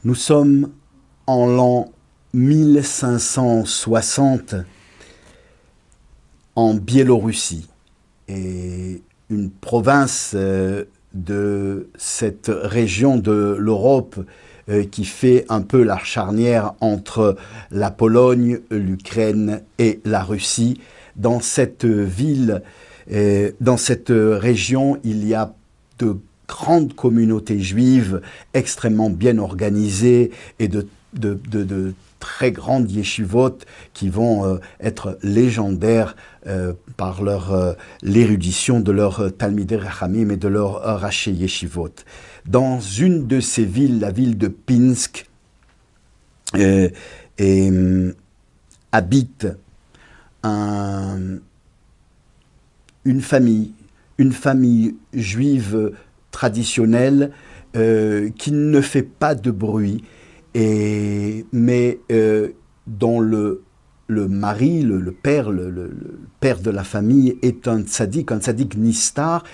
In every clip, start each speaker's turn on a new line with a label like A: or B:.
A: Nous sommes en l'an 1560 en Biélorussie, et une province de cette région de l'Europe qui fait un peu la charnière entre la Pologne, l'Ukraine et la Russie. Dans cette ville, dans cette région, il y a de grandes communautés juives extrêmement bien organisées et de très grandes yeshivot qui vont être légendaires par l'érudition de leurs Talmidei Rachamim et de leurs Raché Yeshivot. Dans une de ces villes, la ville de Pinsk, habite une famille juive traditionnelle qui ne fait pas de bruit, mais dont le mari, le père de la famille est un tzaddik nistar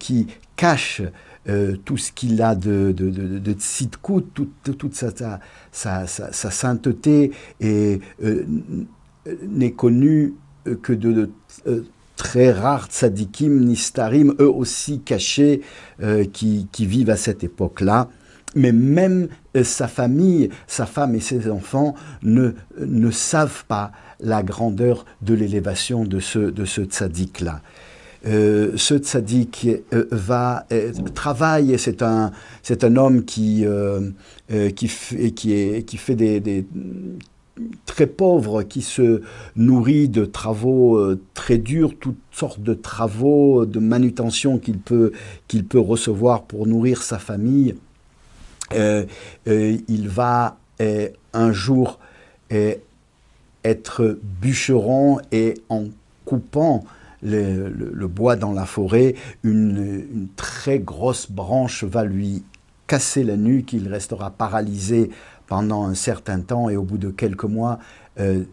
A: qui cache tout ce qu'il a de tzidkout, toute sa sainteté, et n'est connu que de très rares tzaddikim nistarim, eux aussi cachés, qui vivent à cette époque-là. Mais même sa famille, sa femme et ses enfants ne savent pas la grandeur de l'élévation de ce tzaddik-là. Ce tzaddik travaille, c'est un homme qui fait des très pauvre, qui se nourrit de travaux très durs, toutes sortes de travaux de manutention qu'il peut recevoir pour nourrir sa famille. Il va un jour être bûcheron, et en coupant le bois dans la forêt, une très grosse branche va lui casser la nuque. Il restera paralysé pendant un certain temps, et au bout de quelques mois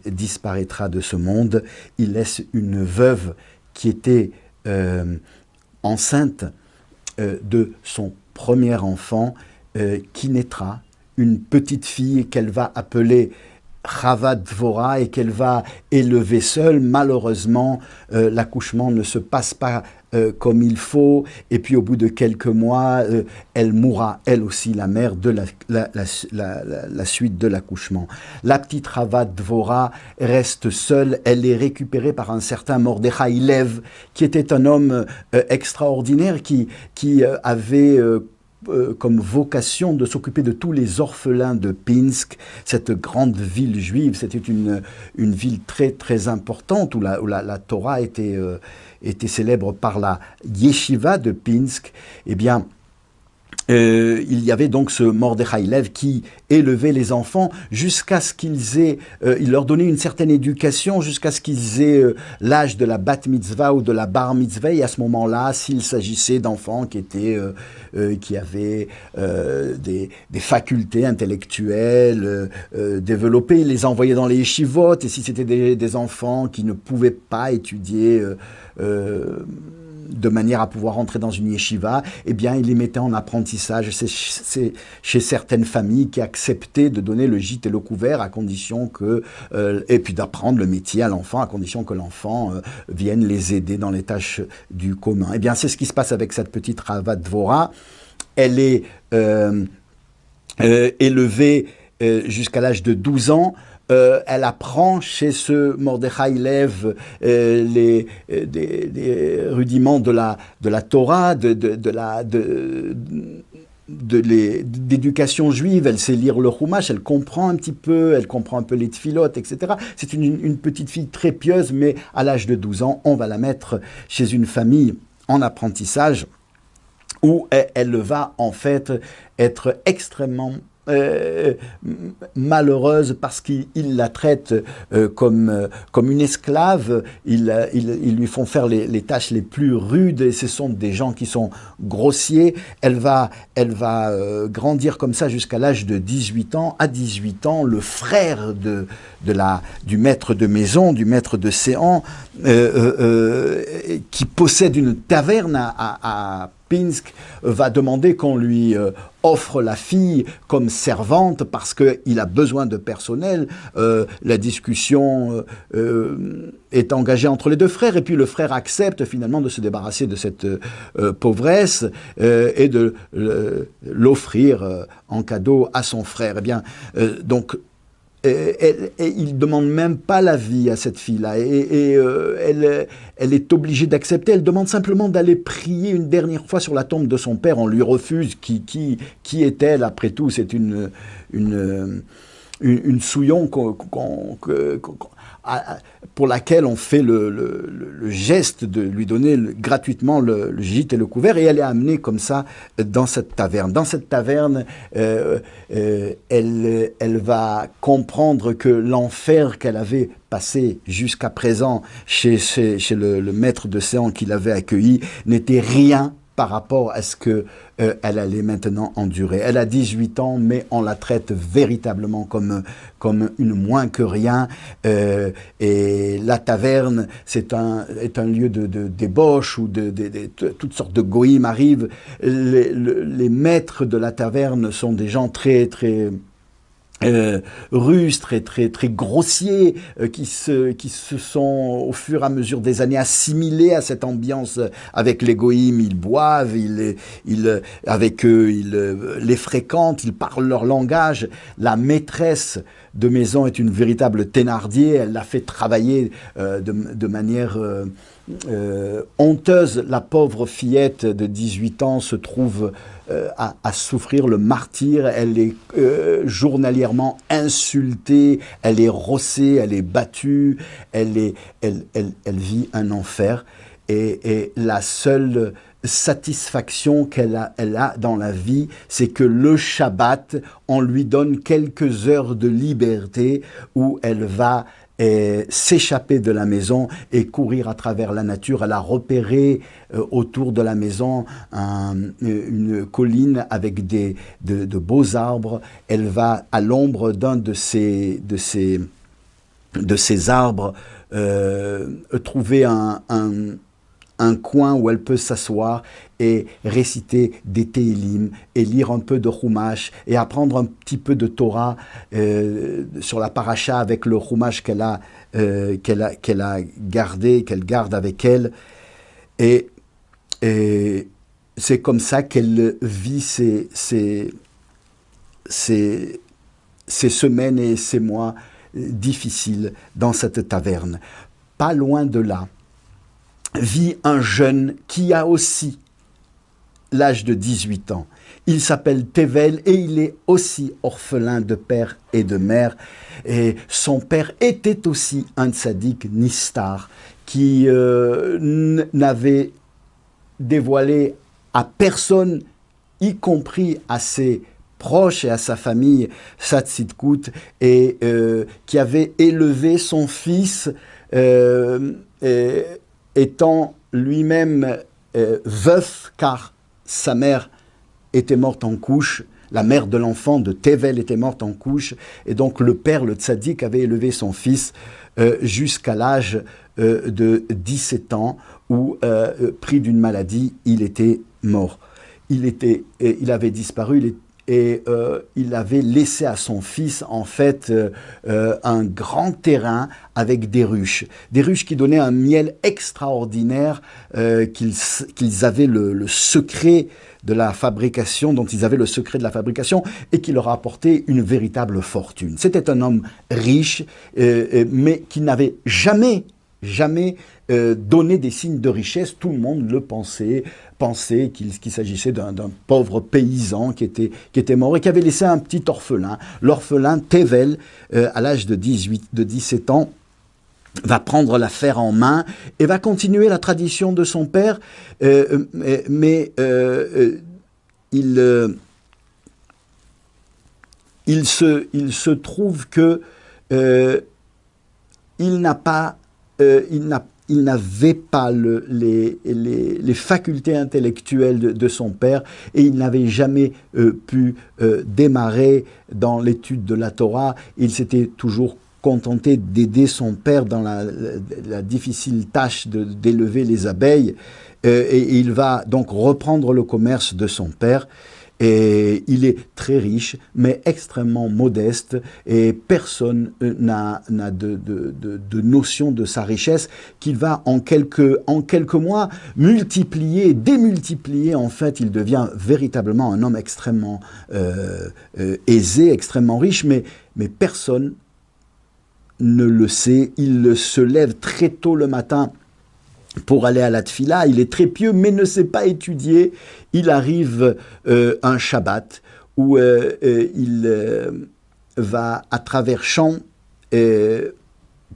A: disparaîtra de ce monde. Il laisse une veuve qui était enceinte de son premier enfant, qui naîtra, une petite fille qu'elle va appeler Chava Dvora et qu'elle va élever seule. Malheureusement, l'accouchement ne se passe pas comme il faut, et puis au bout de quelques mois, elle mourra, elle aussi, la mère, de la suite de l'accouchement. La petite Chava Dvora reste seule. Elle est récupérée par un certain Mordechai Lev, qui était un homme extraordinaire, qui avait comme vocation de s'occuper de tous les orphelins de Pinsk, cette grande ville juive. C'était une ville très très importante où la Torah était célèbre par la yeshiva de Pinsk. Eh bien, il y avait donc ce Mordechai Lev qui élevait les enfants jusqu'à ce qu'ils aient, il leur donnait une certaine éducation jusqu'à ce qu'ils aient l'âge de la bat mitzvah ou de la bar mitzvah. Et à ce moment-là, s'il s'agissait d'enfants qui avaient des facultés intellectuelles développées, il les envoyait dans les yeshivot. Et si c'était des enfants qui ne pouvaient pas étudier de manière à pouvoir entrer dans une yeshiva, eh bien, il les mettait en apprentissage. C'est chez certaines familles qui acceptaient de donner le gîte et le couvert, à condition que, et puis d'apprendre le métier à l'enfant, à condition que l'enfant vienne les aider dans les tâches du commun. Eh bien, c'est ce qui se passe avec cette petite Chava Dvora. Elle est élevée jusqu'à l'âge de 12 ans. Elle apprend chez ce Mordechai Lev des rudiments de la Torah, d'éducation juive. Elle sait lire le Chumash, elle comprend un petit peu, elle comprend un peu les tfilotes, etc. C'est une petite fille très pieuse, mais à l'âge de 12 ans, on va la mettre chez une famille en apprentissage, où elle va en fait être extrêmement malheureuse, parce qu'il la traite comme une esclave. Ils lui font faire les tâches les plus rudes, et ce sont des gens qui sont grossiers. Elle va grandir comme ça jusqu'à l'âge de 18 ans. À 18 ans, le frère du maître de maison, du maître de séance, qui possède une taverne à Pinsk va demander qu'on lui offre la fille comme servante parce qu'il a besoin de personnel. La discussion est engagée entre les deux frères et puis le frère accepte finalement de se débarrasser de cette pauvresse et de l'offrir en cadeau à son frère. Eh bien, donc, il ne demande même pas la vie à cette fille-là. Elle est obligée d'accepter. Elle demande simplement d'aller prier une dernière fois sur la tombe de son père. On lui refuse. Qui est-elle après tout? C'est une souillon pour laquelle on fait le geste de lui donner gratuitement le gîte et le couvert, et elle est amenée comme ça dans cette taverne. Dans cette taverne, elle va comprendre que l'enfer qu'elle avait passé jusqu'à présent chez le maître de séance qui l'avait accueilli n'était rien par rapport à ce que elle allait maintenant endurer. Elle a 18 ans, mais on la traite véritablement comme une moins que rien. Et la taverne, est un lieu de débauche où toutes sortes de goïms arrivent. Les maîtres de la taverne sont des gens très rustres et très grossiers, qui se sont au fur et à mesure des années assimilés à cette ambiance avec les goïms. Ils boivent, avec eux, ils les fréquentent, ils parlent leur langage. La maîtresse de maison est une véritable Thénardier. Elle l'a fait travailler de manière honteuse. La pauvre fillette de 18 ans se trouve à souffrir le martyre. Elle est journalièrement insultée, elle est rossée, elle est battue, elle vit un enfer. Et la seule satisfaction qu'elle a dans la vie, c'est que le Shabbat, on lui donne quelques heures de liberté où elle va s'échapper de la maison et courir à travers la nature. Elle a repéré autour de la maison une colline avec de beaux arbres. Elle va à l'ombre d'un de ces arbres trouver un coin où elle peut s'asseoir et réciter des Télim et lire un peu de Chumash et apprendre un petit peu de Torah sur la paracha avec le Chumash qu'elle a gardé, qu'elle garde avec elle. Et c'est comme ça qu'elle vit ces semaines et ces mois difficiles dans cette taverne. Pas loin de là vit un jeune qui a aussi l'âge de 18 ans. Il s'appelle Tevel et il est aussi orphelin de père et de mère. Et son père était aussi un tzaddik nistar qui n'avait dévoilé à personne, y compris à ses proches et à sa famille, sa tzidkout, et qui avait élevé son fils étant lui-même veuf, car sa mère était morte en couche, la mère de l'enfant de Tevel était morte en couche, et donc le père, le tzaddik, avait élevé son fils jusqu'à l'âge de 17 ans, où, pris d'une maladie, il était mort. Il avait disparu, il avait laissé à son fils, en fait, un grand terrain avec des ruches qui donnaient un miel extraordinaire, qu'ils avaient le secret de la fabrication, dont ils avaient le secret de la fabrication, et qui leur a apporté une véritable fortune. C'était un homme riche, mais qui n'avait jamais donné des signes de richesse. Tout le monde le pensait qu'il s'agissait d'un pauvre paysan qui était mort et qui avait laissé un petit orphelin. L'orphelin Tevel, à l'âge de 17 ans, va prendre l'affaire en main et va continuer la tradition de son père, mais il se trouve que il n'avait pas les facultés intellectuelles de son père, et il n'avait jamais pu démarrer dans l'étude de la Torah. Il s'était toujours contenter d'aider son père dans la difficile tâche d'élever les abeilles. Et il va donc reprendre le commerce de son père. Et il est très riche, mais extrêmement modeste, et personne n'a de notion de sa richesse, qu'il va en quelques mois multiplier, démultiplier. En fait, il devient véritablement un homme extrêmement aisé, extrêmement riche, mais personne ne le sait. Il se lève très tôt le matin pour aller à la tfila, il est très pieux, mais ne sait pas étudier. Il arrive un Shabbat où il va à travers champs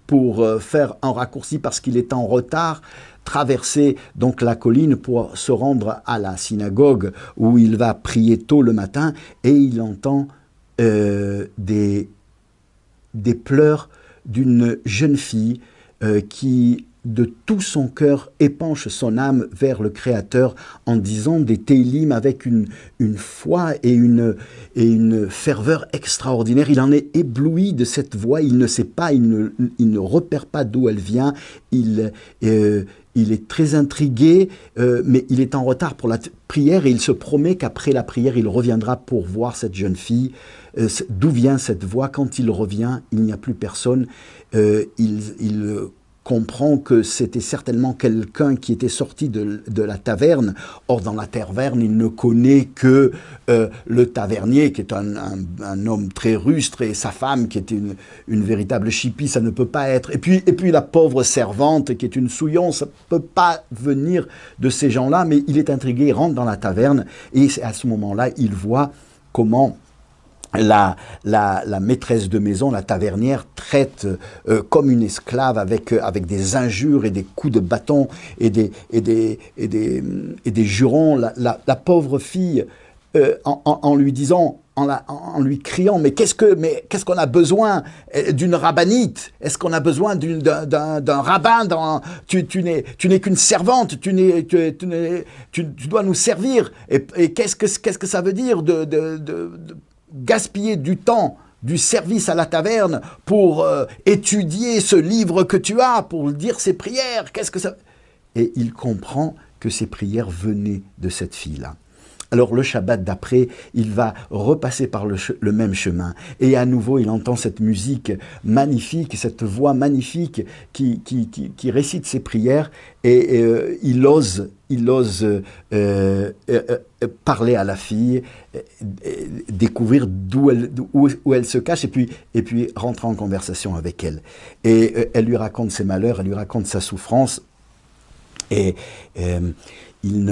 A: pour faire un raccourci parce qu'il est en retard, traverser donc la colline pour se rendre à la synagogue où il va prier tôt le matin, et il entend des pleurs d'une jeune fille qui de tout son cœur épanche son âme vers le Créateur en disant des télim avec une foi et une ferveur extraordinaire. Il en est ébloui de cette voix, il ne sait pas, il ne repère pas d'où elle vient, il est très intrigué, mais il est en retard pour la prière, et il se promet qu'après la prière, il reviendra pour voir cette jeune fille. D'où vient cette voix? Quand il revient, il n'y a plus personne. Il comprend que c'était certainement quelqu'un qui était sorti de la taverne. Or, dans la taverne, il ne connaît que le tavernier, qui est un homme très rustre, et sa femme, qui était une véritable chipie. Ça ne peut pas être. Et puis la pauvre servante, qui est une souillon, ça ne peut pas venir de ces gens-là. Mais il est intrigué, il rentre dans la taverne, et à ce moment-là, il voit comment la maîtresse de maison, la tavernière, traite comme une esclave avec des injures et des coups de bâton et des jurons. La pauvre fille, en lui disant, en lui criant, mais qu'est-ce qu'on a besoin d'une rabbinite? Est-ce qu'on a besoin d'un rabbin? Tu n'es qu'une servante, tu dois nous servir. Et qu'est-ce que ça veut dire de gaspiller du temps du service à la taverne pour étudier ce livre que tu as, pour dire ses prières? Qu'est-ce que ça... Et il comprend que ces prières venaient de cette fille-là. Alors le Shabbat d'après, il va repasser par le même chemin. Et à nouveau, il entend cette musique magnifique, cette voix magnifique qui récite ses prières. Et il ose parler à la fille, découvrir où elle se cache, et puis rentrer en conversation avec elle. Et elle lui raconte ses malheurs, elle lui raconte sa souffrance. Et il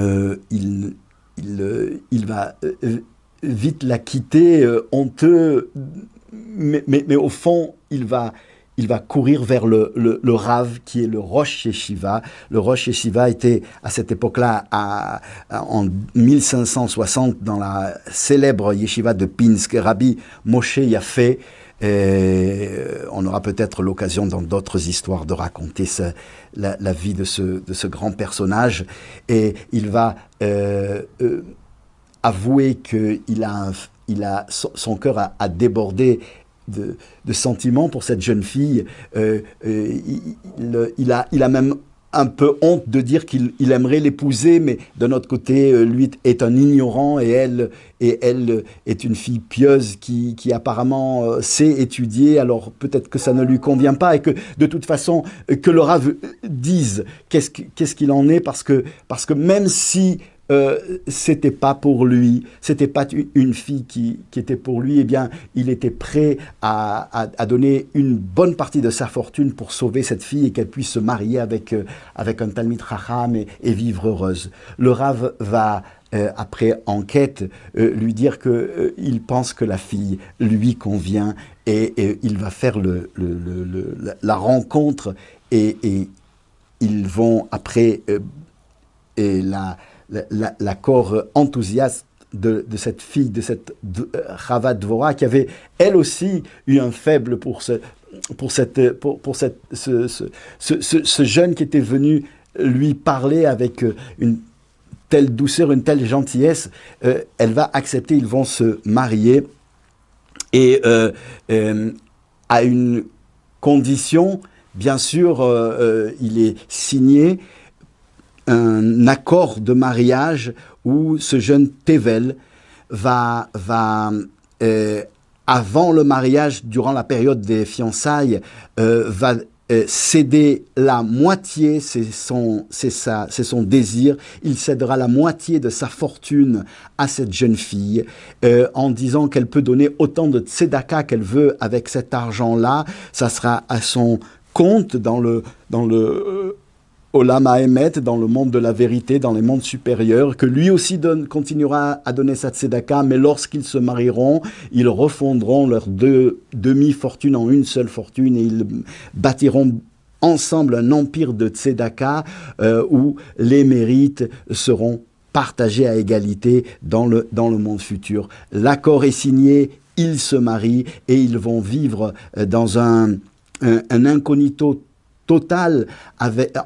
A: va vite la quitter, honteux, mais au fond, il va courir vers le Rav, qui est le Rosh Yeshiva. Le Rosh Yeshiva était, à cette époque-là, en 1560, dans la célèbre Yeshiva de Pinsk, Rabbi Moshe Yafé. On aura peut-être l'occasion dans d'autres histoires de raconter la vie de ce grand personnage, et il va avouer que son cœur a débordé de sentiments pour cette jeune fille. Il a même un peu honte de dire qu'il aimerait l'épouser, mais d'un autre côté, lui est un ignorant, et elle est une fille pieuse qui apparemment sait étudier. Alors peut-être que ça ne lui convient pas, et que de toute façon, que le Rav dise qu'est-ce qu'il en est, parce que même si c'était pas pour lui, c'était pas une fille qui était pour lui, eh bien, il était prêt à donner une bonne partie de sa fortune pour sauver cette fille et qu'elle puisse se marier avec un Talmid Chacham et vivre heureuse. Le Rav va, après enquête, lui dire qu'il pense que la fille lui convient, et il va faire la rencontre, et ils vont après l'accord enthousiaste de cette fille, de cette Chava Dvorah, qui avait elle aussi eu un faible pour ce jeune qui était venu lui parler avec une telle douceur, une telle gentillesse. Elle va accepter, ils vont se marier, et à une condition, bien sûr, il est signé un accord de mariage où ce jeune Tevel va avant le mariage, durant la période des fiançailles, va céder la moitié, c'est son désir, il cédera la moitié de sa fortune à cette jeune fille, en disant qu'elle peut donner autant de tzedaka qu'elle veut avec cet argent-là, ça sera à son compte dans le Olam HaEmet, dans le monde de la vérité, dans les mondes supérieurs, que lui aussi continuera à donner sa tzedaka, mais lorsqu'ils se marieront, ils refondront leurs deux demi-fortunes en une seule fortune et ils bâtiront ensemble un empire de tzedaka où les mérites seront partagés à égalité dans le monde futur. L'accord est signé, ils se marient et ils vont vivre dans un incognito total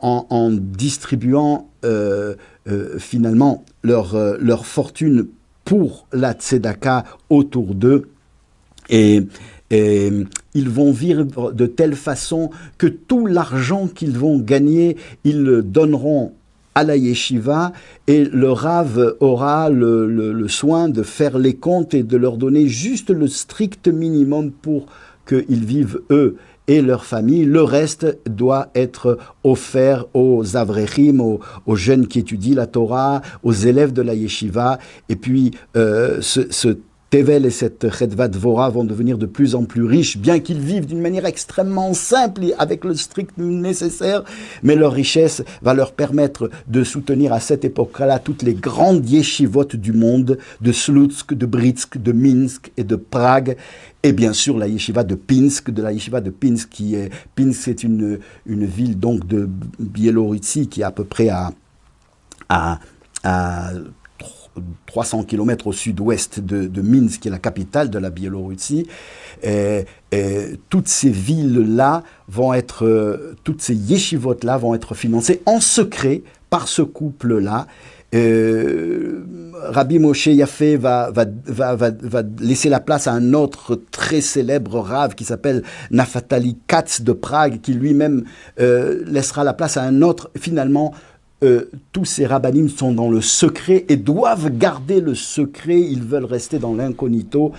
A: en distribuant finalement leur fortune pour la tzedaka autour d'eux. Et ils vont vivre de telle façon que tout l'argent qu'ils vont gagner, ils le donneront à la yeshiva et le Rav aura le soin de faire les comptes et de leur donner juste le strict minimum pour qu'ils vivent eux et leur famille. Le reste doit être offert aux avrechim, aux jeunes qui étudient la Torah, aux élèves de la yeshiva. Et puis, ce Tevel et cette Chedvat Dvorah vont devenir de plus en plus riches, bien qu'ils vivent d'une manière extrêmement simple, avec le strict nécessaire, mais leur richesse va leur permettre de soutenir à cette époque-là toutes les grandes yeshivot du monde, de Slutsk, de Britsk, de Minsk et de Prague, et bien sûr la yeshiva de Pinsk, Pinsk c'est une ville donc de Biélorussie qui est à peu près à 300 km au sud-ouest de Minsk, qui est la capitale de la Biélorussie. Toutes ces villes-là vont être, toutes ces yeshivot-là vont être financées en secret par ce couple-là. Rabbi Moshe Yafé va laisser la place à un autre très célèbre Rav qui s'appelle Naftali Katz de Prague, qui lui-même laissera la place à un autre. Finalement, tous ces rabbinim sont dans le secret et doivent garder le secret. Ils veulent rester dans l'incognito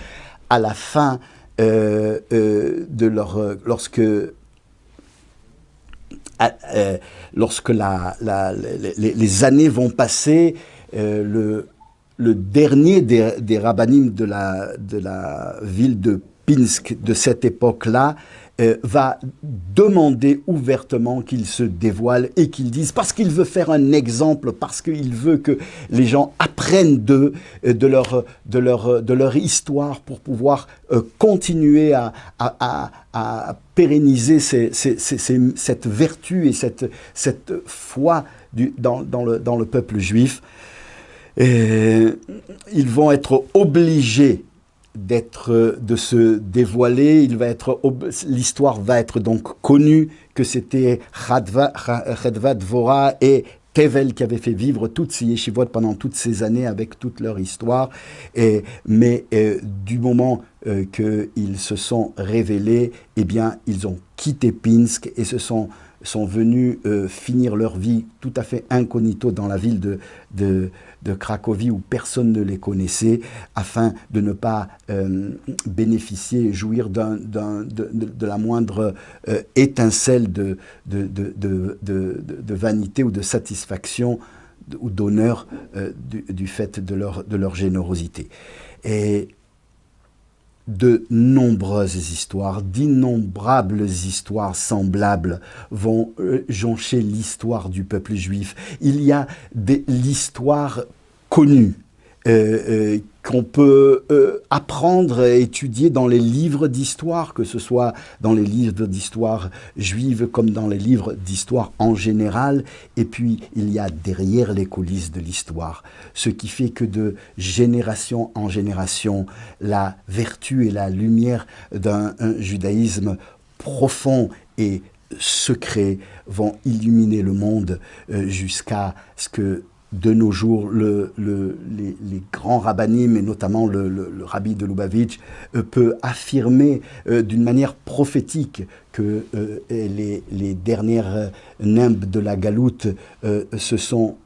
A: à la fin de leur... Lorsque les années vont passer, le dernier des rabbinim de la ville de Pinsk de cette époque-là va demander ouvertement qu'il se dévoile et qu'il dise, parce qu'il veut faire un exemple, parce qu'il veut que les gens apprennent d'eux, de leur histoire pour pouvoir continuer à pérenniser cette vertu et cette foi dans le peuple juif. Et ils vont être obligés de se dévoiler. L'histoire va être donc connue que c'était Chedvat Dvorah et Tevel qui avaient fait vivre toutes ces yeshivot pendant toutes ces années avec toute leur histoire. Mais du moment qu'ils se sont révélés, eh bien, ils ont quitté Pinsk et sont venus finir leur vie tout à fait incognito dans la ville de Cracovie où personne ne les connaissait, afin de ne pas bénéficier et jouir de la moindre étincelle de vanité ou de satisfaction ou d'honneur du fait de leur générosité. Et de nombreuses histoires, d'innombrables histoires semblables vont joncher l'histoire du peuple juif. Il y a l'histoire connue qu'on peut apprendre et étudier dans les livres d'histoire, que ce soit dans les livres d'histoire juive comme dans les livres d'histoire en général. Et puis, il y a derrière les coulisses de l'histoire, ce qui fait que de génération en génération, la vertu et la lumière d'un judaïsme profond et secret vont illuminer le monde jusqu'à ce que de nos jours, les grands rabbinim, et notamment le rabbi de Lubavitch, peut affirmer d'une manière prophétique que les dernières nimbes de la galoute se sont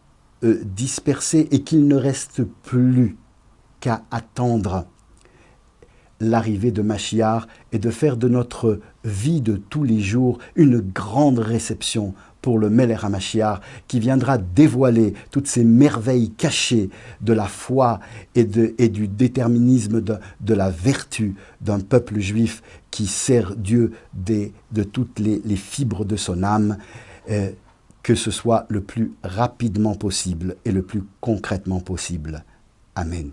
A: dispersées et qu'il ne reste plus qu'à attendre l'arrivée de Mashiach et de faire de notre vie de tous les jours une grande réception pour le Melech HaMashiach qui viendra dévoiler toutes ces merveilles cachées de la foi et du déterminisme de la vertu d'un peuple juif qui sert Dieu de toutes les fibres de son âme, que ce soit le plus rapidement possible et le plus concrètement possible. Amen.